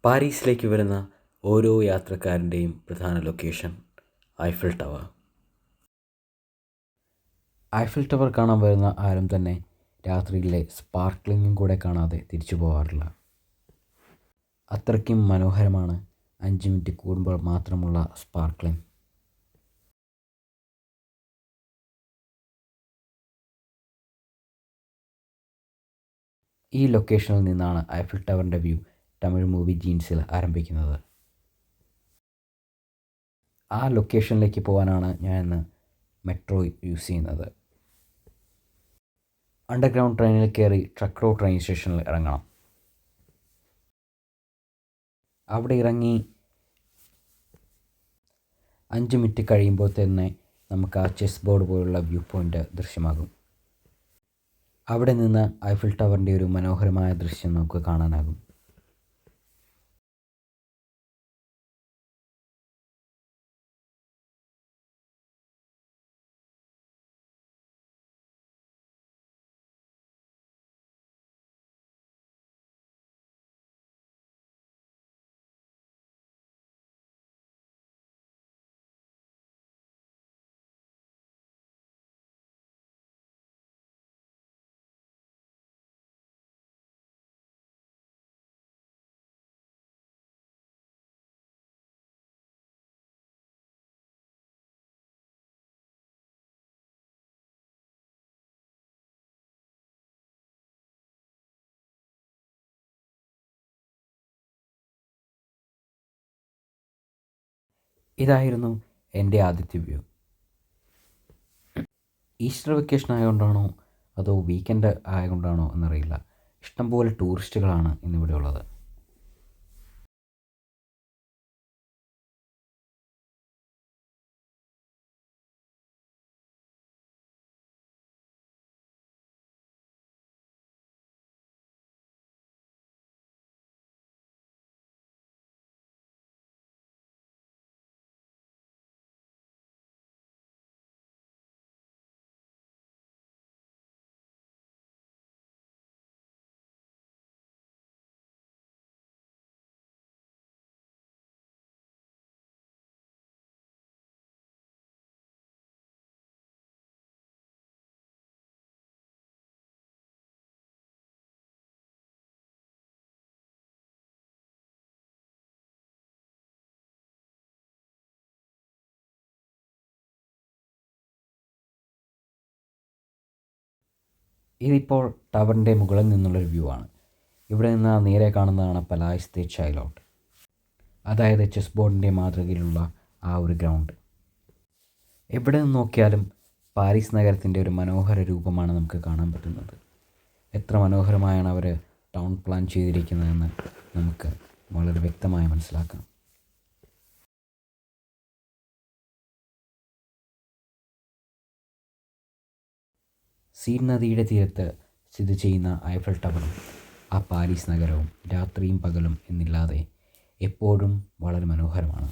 പാരീസിലേക്ക് വരുന്ന ഓരോ യാത്രക്കാരൻ്റെയും പ്രധാന location Eiffel tower. Eiffel tower കാണാൻ വരുന്ന ആരും തന്നെ രാത്രിയിലെ സ്പാർക്ലിങ്ങും കൂടെ കാണാതെ തിരിച്ചു പോകാറില്ല. അത്രയ്ക്കും മനോഹരമാണ് 5 മിനിറ്റ് കൂടുമ്പോൾ മാത്രമുള്ള സ്പാർക്ലിംഗ്. ഈ ലൊക്കേഷനിൽ നിന്നാണ് ഐഫിൽ ടവറിൻ്റെ വ്യൂ തമിഴ് മൂവി ജീൻസിൽ ആരംഭിക്കുന്നത്. ആ ലൊക്കേഷനിലേക്ക് പോകാനാണ് ഞാൻ ഇന്ന് മെട്രോ യൂസ് ചെയ്യുന്നത്. അണ്ടർഗ്രൗണ്ട് ട്രെയിനിൽ കയറി ട്രക്ക് റോഡ് ട്രെയിൻ സ്റ്റേഷനിൽ ഇറങ്ങണം. അവിടെ ഇറങ്ങി 5 മിനിറ്റ് കഴിയുമ്പോൾ തന്നെ നമുക്ക് ആ ചെസ് ബോർഡ് പോലുള്ള വ്യൂ പോയിൻ്റ് ദൃശ്യമാകും. അവിടെ നിന്ന് ഐഫിൽ ടവറിൻ്റെ ഒരു മനോഹരമായ ദൃശ്യം നമുക്ക് കാണാനാകും. ഇതായിരുന്നു എൻ്റെ ആദ്യത്തെ വ്യൂ. ഈസ്റ്റർ വെക്കേഷൻ ആയതുകൊണ്ടാണോ അതോ വീക്കെൻഡ് ആയതുകൊണ്ടാണോ എന്നറിയില്ല, ഇഷ്ടംപോലെ ടൂറിസ്റ്റുകളാണ് ഇന്നിവിടെ ഉള്ളത്. ഇതിപ്പോൾ ടവറിൻ്റെ മുകളിൽ നിന്നുള്ളൊരു വ്യൂ ആണ്. ഇവിടെ നിന്ന് നേരെ കാണുന്നതാണ് പലാസ് ദി ചൈൽഡ്, അതായത് ചെസ് ബോർഡിൻ്റെ മാതൃകയിലുള്ള ആ ഒരു ഗ്രൗണ്ട്. എവിടെ നിന്ന് നോക്കിയാലും പാരീസ് നഗരത്തിൻ്റെ ഒരു മനോഹര രൂപമാണ് നമുക്ക് കാണാൻ പറ്റുന്നത്. എത്ര മനോഹരമായാണ് അവർ ടൗൺ പ്ലാൻ ചെയ്തിരിക്കുന്നതെന്ന് നമുക്ക് വളരെ വ്യക്തമായി മനസ്സിലാക്കാം. സീൻ നദിയുടെ തീരത്ത് സ്ഥിതി ചെയ്യുന്ന ഐഫിൽ ടവറും ആ പാരീസ് നഗരവും രാത്രിയും പകലും എന്നില്ലാതെ എപ്പോഴും വളരെ മനോഹരമാണ്.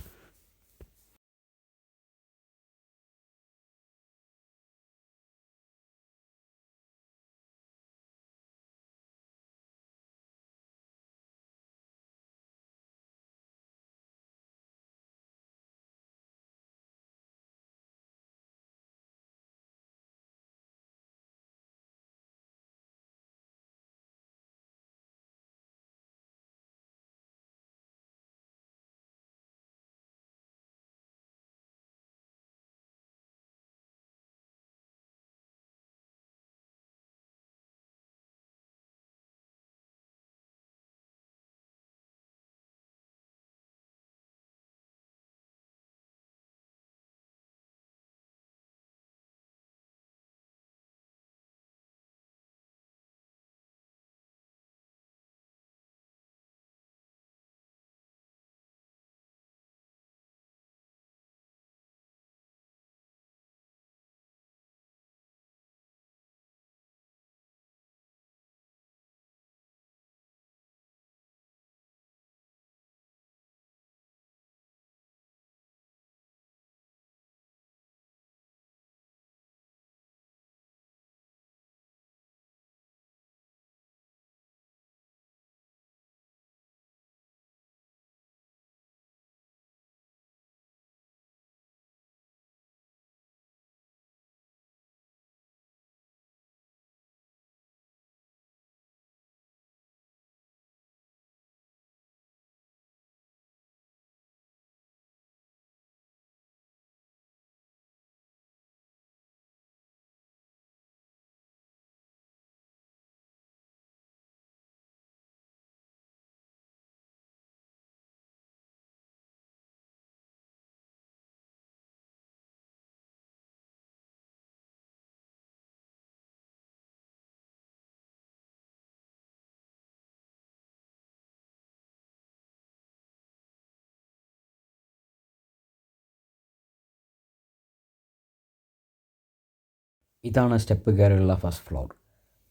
ഇതാണ് സ്റ്റെപ്പ് കയറിയുള്ള ഫസ്റ്റ് ഫ്ലോർ.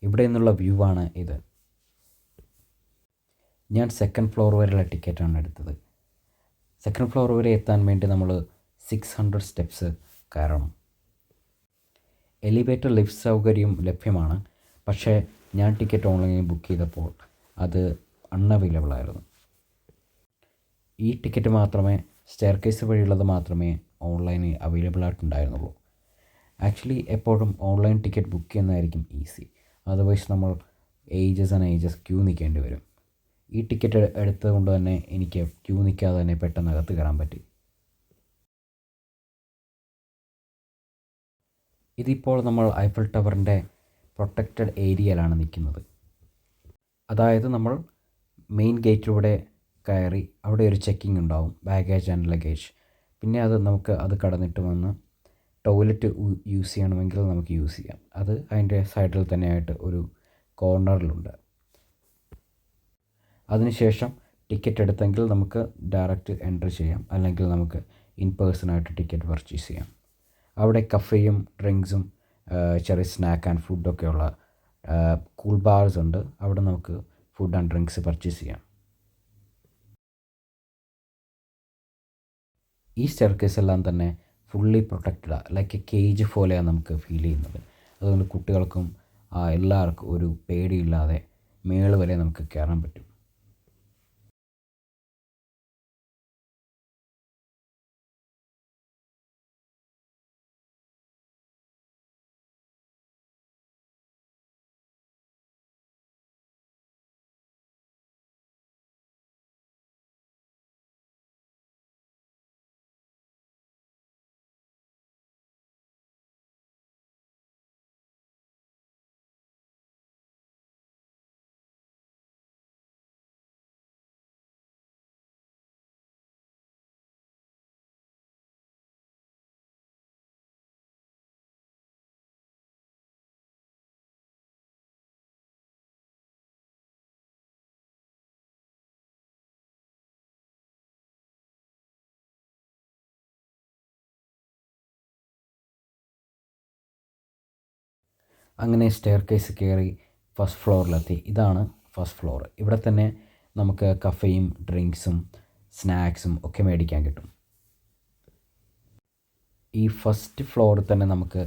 ഇവിടെ നിന്നുള്ള വ്യൂ ആണ് ഇത്. ഞാൻ സെക്കൻഡ് ഫ്ലോർ വരെയുള്ള ടിക്കറ്റാണ് എടുത്തത്. സെക്കൻഡ് ഫ്ലോർ വരെ എത്താൻ വേണ്ടി നമ്മൾ 600 സ്റ്റെപ്സ് കയറണം. എലിവേറ്റർ ലിഫ്റ്റ് സൗകര്യം ലഭ്യമാണ്. പക്ഷേ ഞാൻ ടിക്കറ്റ് ഓൺലൈനിൽ ബുക്ക് ചെയ്തപ്പോൾ അത് അൺഅവൈലബിൾ ആയിരുന്നു. ഈ ടിക്കറ്റ് മാത്രമേ, സ്റ്റെയർകേസ് വഴിയുള്ളത് മാത്രമേ ഓൺലൈനിൽ അവൈലബിൾ ആയിട്ടുണ്ടായിരുന്നുള്ളൂ. ആക്ച്വലി എപ്പോഴും ഓൺലൈൻ ടിക്കറ്റ് ബുക്ക് ചെയ്യുന്നതായിരിക്കും ഈസി. അതർവൈസ് നമ്മൾ ഏജസ് ആൻഡ് ഏജസ് ക്യൂ നിൽക്കേണ്ടി വരും. ഈ ടിക്കറ്റ് എടുത്തത് കൊണ്ട് തന്നെ എനിക്ക് ക്യൂ നിൽക്കാതെ തന്നെ പെട്ടെന്ന് അകത്ത് കയറാൻ പറ്റി. ഇതിപ്പോൾ നമ്മൾ ഐഫൽ ടവറിൻ്റെ പ്രൊട്ടക്റ്റഡ് ഏരിയയിലാണ് നിൽക്കുന്നത്. അതായത് നമ്മൾ മെയിൻ ഗേറ്റിലൂടെ കയറി അവിടെ ഒരു ചെക്കിംഗ് ഉണ്ടാവും, ബാഗേജ് ആൻഡ് ലഗേജ്. പിന്നെ നമുക്ക് അത് കടന്നിട്ട് വന്ന് ടോയ്ലറ്റ് യൂസ് ചെയ്യണമെങ്കിൽ നമുക്ക് യൂസ് ചെയ്യാം. അത് അതിൻ്റെ സൈഡിൽ തന്നെയായിട്ട് ഒരു കോർണറിലുണ്ട്. അതിനുശേഷം ടിക്കറ്റ് എടുത്തെങ്കിൽ നമുക്ക് ഡയറക്റ്റ് എൻട്രി ചെയ്യാം, അല്ലെങ്കിൽ നമുക്ക് ഇൻ പേഴ്സണായിട്ട് ടിക്കറ്റ് പർച്ചേസ് ചെയ്യാം. അവിടെ കഫേയും ഡ്രിങ്ക്സും ചെറിയ സ്നാക്ക് ആൻഡ് ഫുഡൊക്കെയുള്ള കൂൾ ബാർസ് ഉണ്ട്. അവിടെ നമുക്ക് ഫുഡ് ആൻഡ് ഡ്രിങ്ക്സ് പർച്ചേസ് ചെയ്യാം. ഈ സ്റ്റെയർകേസ് എല്ലാം തന്നെ ഫുള്ളി പ്രൊട്ടക്റ്റഡാണ്. ലൈക്ക് എ കേജ് പോലെയാണ് നമുക്ക് ഫീൽ ചെയ്യുന്നത്. അതുകൊണ്ട് കുട്ടികൾക്കും എല്ലാവർക്കും ഒരു പേടിയില്ലാതെ മേള് വരെ നമുക്ക് കയറാൻ പറ്റും. അങ്ങനെ സ്റ്റെയർകേസ് കയറി ഫസ്റ്റ് ഫ്ലോറിലെത്തി. ഇതാണ് ഫസ്റ്റ് ഫ്ലോർ. ഇവിടെ തന്നെ നമുക്ക് കഫേയും ഡ്രിങ്ക്സും സ്നാക്സും ഒക്കെ മേടിക്കാൻ കിട്ടും. ഈ ഫസ്റ്റ് ഫ്ലോറിൽ തന്നെ നമുക്ക്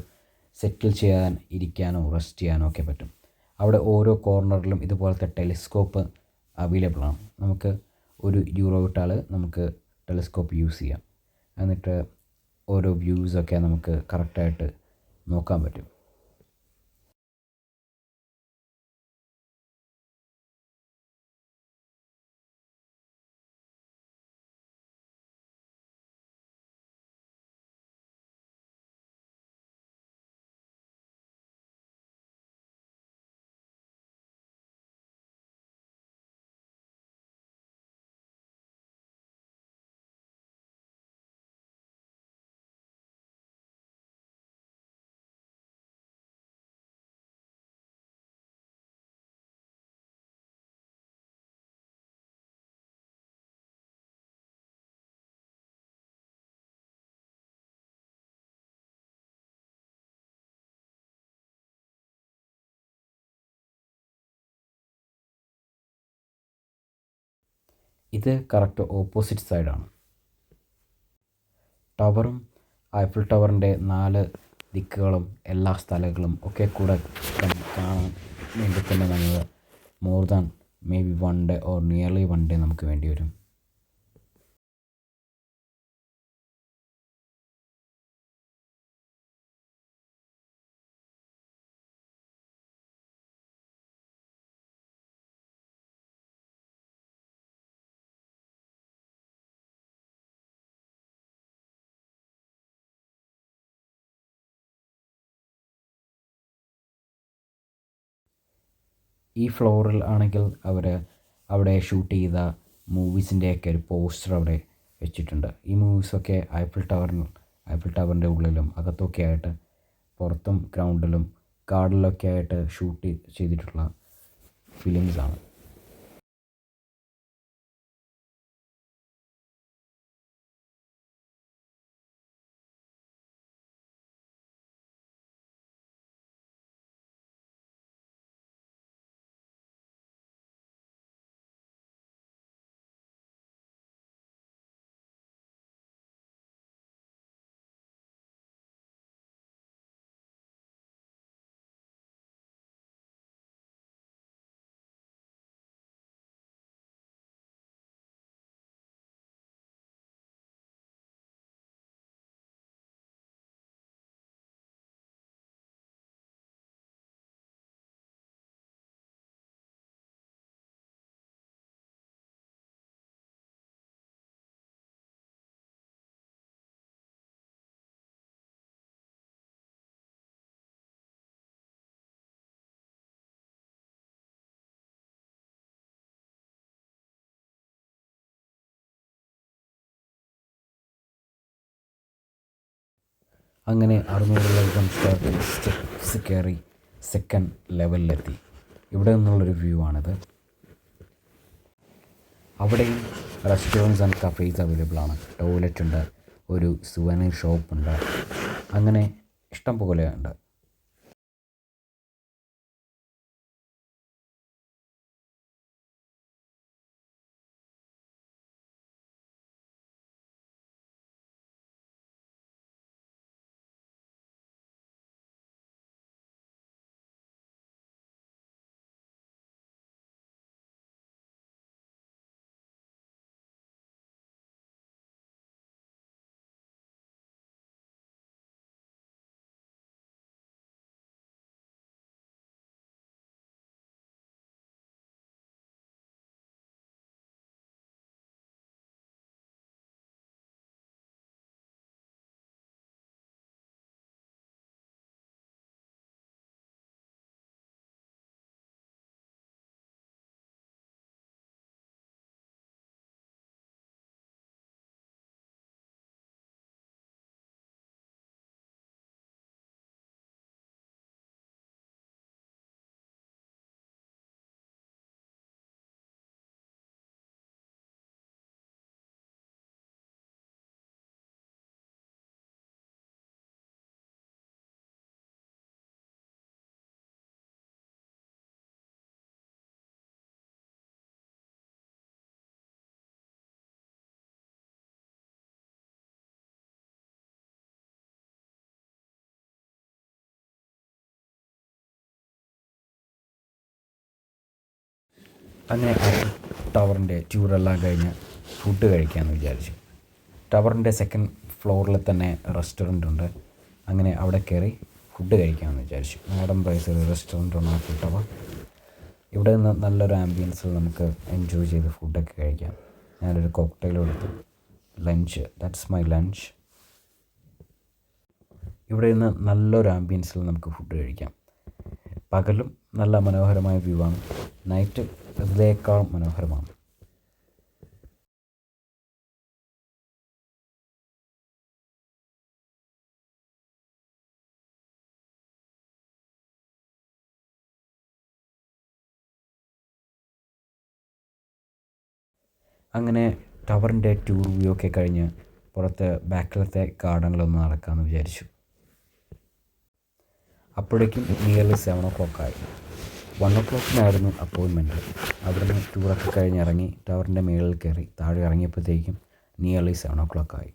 സെറ്റിൽ ചെയ്യാൻ, ഇരിക്കാനോ റെസ്റ്റ് ചെയ്യാനോ ഒക്കെ പറ്റും. അവിടെ ഓരോ കോർണറിലും ഇതുപോലത്തെ ടെലിസ്കോപ്പ് അവൈലബിൾ ആണ്. നമുക്ക് €1 ഇട്ടാൽ നമുക്ക് ടെലിസ്കോപ്പ് യൂസ് ചെയ്യാം. എന്നിട്ട് ഓരോ വ്യൂസൊക്കെ നമുക്ക് കറക്റ്റായിട്ട് നോക്കാൻ പറ്റും. ഇത് കറക്റ്റ് ഓപ്പോസിറ്റ് സൈഡാണ്. ടവറും ഐഫിൾ ടവറിൻ്റെ 4 ദിക്കുകളും എല്ലാ സ്ഥലങ്ങളും ഒക്കെ കൂടെ കാണാൻ വേണ്ടി തന്നെ നമ്മൾ more than may be 1 day or nearly 1 day നമുക്ക് വേണ്ടി വരും. ഈ ഫ്ലോറിൽ ആണെങ്കിൽ അവിടെ ഷൂട്ട് ചെയ്ത മൂവീസിൻ്റെയൊക്കെ ഒരു പോസ്റ്റർ അവിടെ വെച്ചിട്ടുണ്ട്. ഈ മൂവീസൊക്കെ ഐഫിൾ ടവറിൻ്റെ ഉള്ളിലും അകത്തൊക്കെ ആയിട്ട്, പുറത്തും ഗ്രൗണ്ടിലും ഗാർഡനിലൊക്കെ ആയിട്ട് ഷൂട്ട് ചെയ്തിട്ടുള്ള ഫിലിംസാണ്. അങ്ങനെ 600-ലധികം സ്റ്റെപ്സ് കയറി സെക്കൻഡ് ലെവലിലെത്തി. ഇവിടെ നിന്നുള്ളൊരു വ്യൂ ആണിത്. അവിടെയും റെസ്റ്റോറൻറ്റ്സ് ആൻഡ് കഫേസ് അവൈലബിൾ ആണ്. ടോയ്ലറ്റ് ഉണ്ട്, ഒരു സുവനീർ ഷോപ്പുണ്ട്, അങ്ങനെ ഇഷ്ടം പോലെ ഉണ്ട്. അങ്ങനെ ടവറിൻ്റെ ടൂറെല്ലാം കഴിഞ്ഞ് ഫുഡ് കഴിക്കാമെന്ന് വിചാരിച്ചു. ടവറിൻ്റെ സെക്കൻഡ് ഫ്ലോറിൽ തന്നെ റെസ്റ്റോറൻ്റ് ഉണ്ട്. അങ്ങനെ അവിടെ കയറി ഫുഡ് കഴിക്കാമെന്ന് വിചാരിച്ചു. മാഡം പ്രൈസ് റെസ്റ്റോറൻ്റ് ആണ് ആപ്പിൾ ടവർ. ഇവിടെ നിന്ന് നല്ലൊരു ആംബിയൻസിൽ നമുക്ക് എൻജോയ് ചെയ്ത് ഫുഡൊക്കെ കഴിക്കാം. ഞാനൊരു കോക്ടെയിലും എടുത്തു. Lunch, that's my lunch. ഇവിടെ നിന്ന് നല്ലൊരു ആംബിയൻസിൽ നമുക്ക് ഫുഡ് കഴിക്കാം. പകലും നല്ല മനോഹരമായ വ്യൂ ആണ്, നൈറ്റ് ഇതിനേക്കാൾ മനോഹരമാണ്. അങ്ങനെ ടവറിൻ്റെ ടൂർ വ്യൂ ഒക്കെ കഴിഞ്ഞ് പുറത്ത് ബാക്കിലത്തെ ഗാർഡനിലൊന്ന് നടക്കാമെന്ന് വിചാരിച്ചു. അപ്പോഴേക്കും നിയർലി 7 ആയി. 1 അപ്പോയിൻമെൻറ്റ്. അവിടുന്ന് ടൂറൊക്കെ കഴിഞ്ഞിറങ്ങി ടവറിൻ്റെ മുകളിൽ കയറി താഴെ ഇറങ്ങിയപ്പോഴത്തേക്കും നിയർലി 7 ആയി.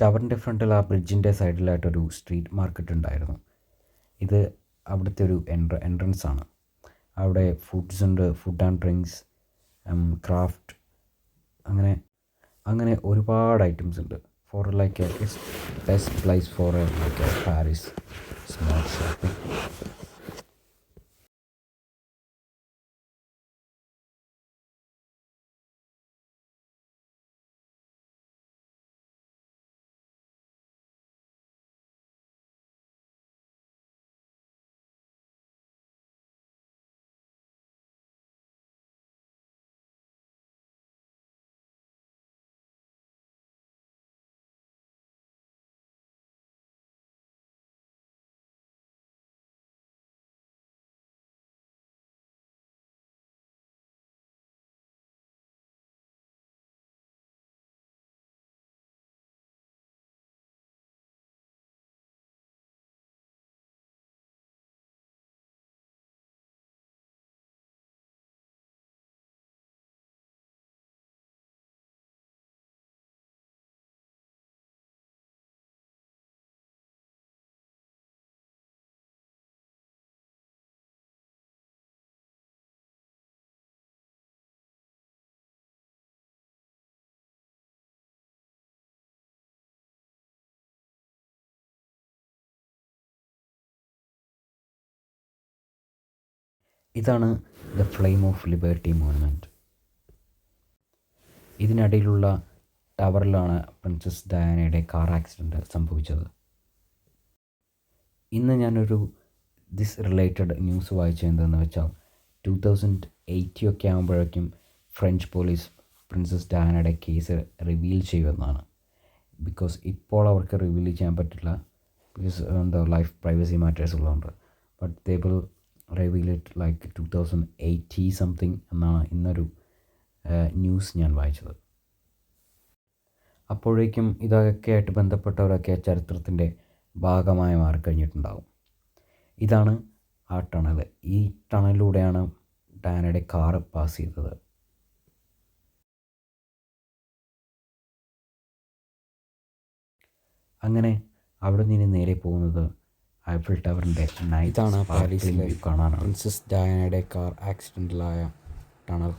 ടവറിൻ്റെ ഫ്രണ്ടിൽ ആ ബ്രിഡ്ജിൻ്റെ സൈഡിലായിട്ടൊരു സ്ട്രീറ്റ് മാർക്കറ്റ് ഉണ്ടായിരുന്നു. ഇത് അവിടുത്തെ ഒരു എൻട്രൻസ് ആണ്. അവിടെ ഫുഡ്സ് ഉണ്ട്, ഫുഡ് ആൻഡ് ഡ്രിങ്ക്സ്, ക്രാഫ്റ്റ്, അങ്ങനെ അങ്ങനെ ഒരുപാട് ഐറ്റംസ് ഉണ്ട്. For like it's best place for like Paris small shopping. ഇതാണ് the Flame of Liberty monument. ഇതിനടിയിലുള്ള ടവറിലാണ് പ്രിൻസസ് ഡയാനയുടെ കാർ ആക്സിഡൻറ്റ് സംഭവിച്ചത്. ഇന്ന് ഞാനൊരു ദിസ് റിലേറ്റഡ് ന്യൂസ് വായിച്ചത് എന്താണെന്ന് വെച്ചാൽ 2080 ഒക്കെ ആകുമ്പോഴേക്കും ഫ്രഞ്ച് പോലീസ് പ്രിൻസസ് ഡയാനയുടെ കേസ് റിവീൽ ചെയ്യുമെന്നാണ്. ബിക്കോസ് ഇപ്പോൾ അവർക്ക് റിവീൽ ചെയ്യാൻ പറ്റില്ല, ബിക്കോസ് എന്താ ലൈഫ് പ്രൈവസി മാറ്റേഴ്സ് ഉള്ളതുകൊണ്ട്. But they will reveal it like 2080 something എന്നാണ് ഇന്നൊരു ന്യൂസ് ഞാൻ വായിച്ചത്. അപ്പോഴേക്കും ഇതൊക്കെ ആയിട്ട് ബന്ധപ്പെട്ടവരൊക്കെ ചരിത്രത്തിൻ്റെ ഭാഗമായി മാറിക്കഴിഞ്ഞിട്ടുണ്ടാകും. ഇതാണ് ആ ടണൽ. ഈ ടണലിലൂടെയാണ് ഡയാനയുടെ കാറ് പാസ് ചെയ്തത്. അങ്ങനെ അവിടെ നിന്ന് നേരെ പോകുന്നത് ഐഫിൽ ടവറിൻ്റെ നൈറ്റ് ഇതാണ് പാരീസിലെ കാണാനാണ്. പ്രിൻസസ് ഡയാനയുടെ കാർ ആക്സിഡൻറ്റിലായ ടണൽ.